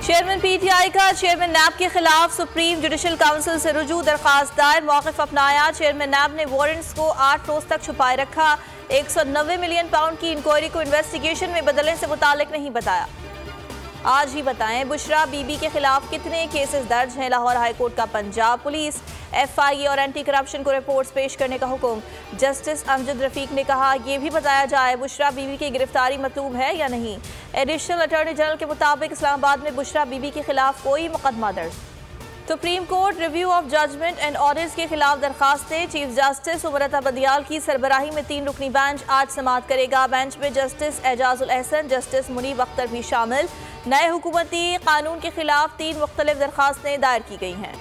Chairman PTI का chairman नैब के खिलाफ सुप्रीम जुडिशल काउंसिल से रुजू दरखास्त दायर, मौक़िफ़ अपनाया। चेयरमैन नैब ने वारंट्स को 8 रोज तक छुपाए रखा। 190 मिलियन पाउंड की इंक्वायरी को इन्वेस्टिगेशन में बदलने से मुतालिक नहीं बताया। आज ही बताएं बुशरा बीबी के खिलाफ कितने केसेस दर्ज हैं। लाहौर हाईकोर्ट का पंजाब पुलिस, FIA और एंटी करप्शन को रिपोर्ट्स पेश करने का हुक्म। जस्टिस अमजद रफीक ने कहा यह भी बताया जाए बुशरा बीबी की गिरफ्तारी मतलूब है या नहीं। एडिशनल अटॉर्नी जनरल के मुताबिक इस्लामाबाद में बुशरा बीबी के खिलाफ कोई मुकदमा दर्ज। Supreme court review of judgement and orders के खिलाफ दरखास्तें। चीफ जस्टिस उमरता बंदियाल की सरबराही में 3 रुकनी बेंच आज समाअत करेगा। बेंच में जस्टिस एजाजुल एहसन, जस्टिस मुनीब अख्तर भी शामिल। नए हुकूमती कानून के खिलाफ 3 मुख्तलिफ दरखास्तें दायर की गई हैं।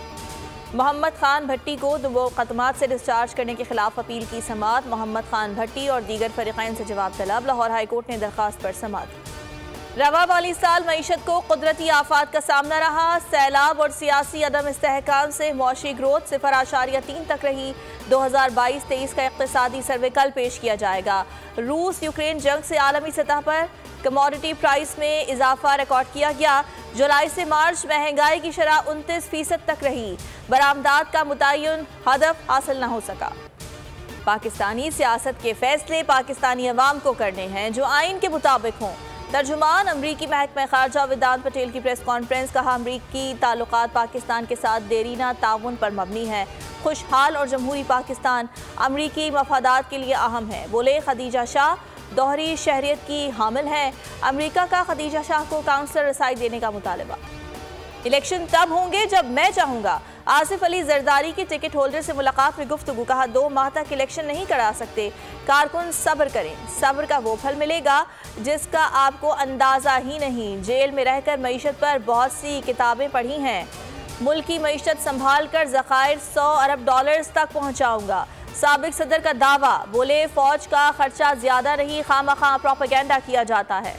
मोहम्मद खान भट्टी को 2 मुकदमात से डिस्चार्ज करने के खिलाफ अपील की समाअत। मोहम्मद खान भट्टी और दीगर फरीक़ैन से जवाब तलब। लाहौर हाईकोर्ट ने दरखास्त पर समाअत। रवा माली साल मईशत को कुदरती आफात का सामना रहा। सैलाब और सियासी अदम इस्तेहकाम से मुआशी ग्रोथ 0.3 तक रही। 2022-23 का इक़्तिसादी सर्वे कल पेश किया जाएगा। रूस यूक्रेन जंग से आलमी सतह पर कमोडिटी प्राइस में इजाफा रिकॉर्ड किया गया। जुलाई से मार्च महंगाई की शरह 29% तक रही। बरामदात का मुतय्यन हदफ हासिल न हो सका। पाकिस्तानी सियासत के फैसले पाकिस्तानी अवाम को करने हैं जो आइन के मुताबिक हों। तर्जुमान अमरीकी महकमा खारजा वेदांत पटेल की प्रेस कॉन्फ्रेंस। कहा अमरीकी ताल्लुकात पाकिस्तान के साथ देरीना ताउन पर मबनी है। खुशहाल और जमहूरी पाकिस्तान अमरीकी मफादात के लिए अहम है। बोले खदीजा शाह दोहरी शहरियत की हामिल है। अमरीका का खदीजा शाह को काउंसलर रसाई देने का मुतालबा। इलेक्शन तब होंगे जब मैं चाहूँगा। आसिफ अली जरदारी की टिकट होल्डर से मुलाकात में गुफ्तगू। कहा 2 माह तक इलेक्शन नहीं करा सकते। कारकुन सब्र करें, सब्र का वो फल मिलेगा जिसका आपको अंदाज़ा ही नहीं। जेल में रहकर मईशत पर बहुत सी किताबें पढ़ी हैं। मुल्क की मईशत संभाल कर ज़खायर $100 अरब तक पहुँचाऊँगा। साबिक सदर का दावा। बोले फौज का खर्चा ज़्यादा नहीं, खामखा प्रोपेगेंडा किया जाता है।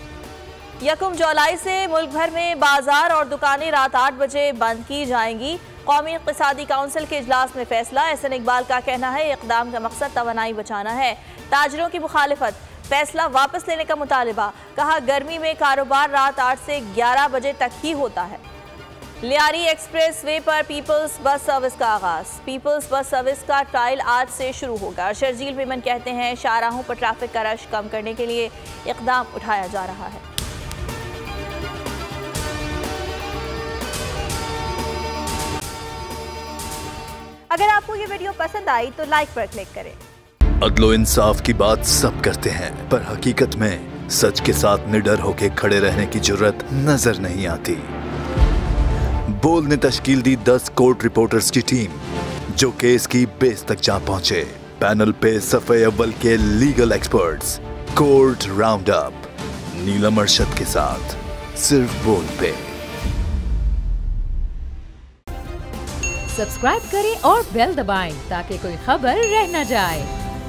1 जुलाई से मुल्क भर में बाजार और दुकानें रात 8 बजे बंद की जाएंगी। कौमी इक़्तिसादी काउंसिल के इजलास में फैसला। एहसन इकबाल का कहना है इक़दाम का मकसद तवानाई बचाना है। ताजरों की मुखालिफत, फैसला वापस लेने का मुतालबा। कहा गर्मी में कारोबार रात 8 से 11 बजे तक ही होता है। लियारी एक्सप्रेस वे पर पीपल्स बस सर्विस का आगाज। पीपल्स बस सर्विस का ट्रायल आज से शुरू होगा। शर्जील मेमन कहते हैं शाहराहों पर ट्रैफिक का रश कम करने के लिए इक़दाम उठाया जा रहा है। अगर आपको ये वीडियो पसंद आई तो लाइक पर क्लिक करें। अदलो इंसाफ की बात सब करते हैं पर हकीकत में सच के साथ निडर होकर खड़े रहने की जुर्रत नजर नहीं आती। बोल ने तश्कील दी 10 कोर्ट रिपोर्टर्स की टीम जो केस की बेस तक जा पहुंचे। पैनल पे सफ़े अव्वल के legal experts. Court round up Neelam Arshad के साथ सिर्फ बोल पे। सब्सक्राइब करें और बेल दबाएं ताकि कोई खबर रह न जाए।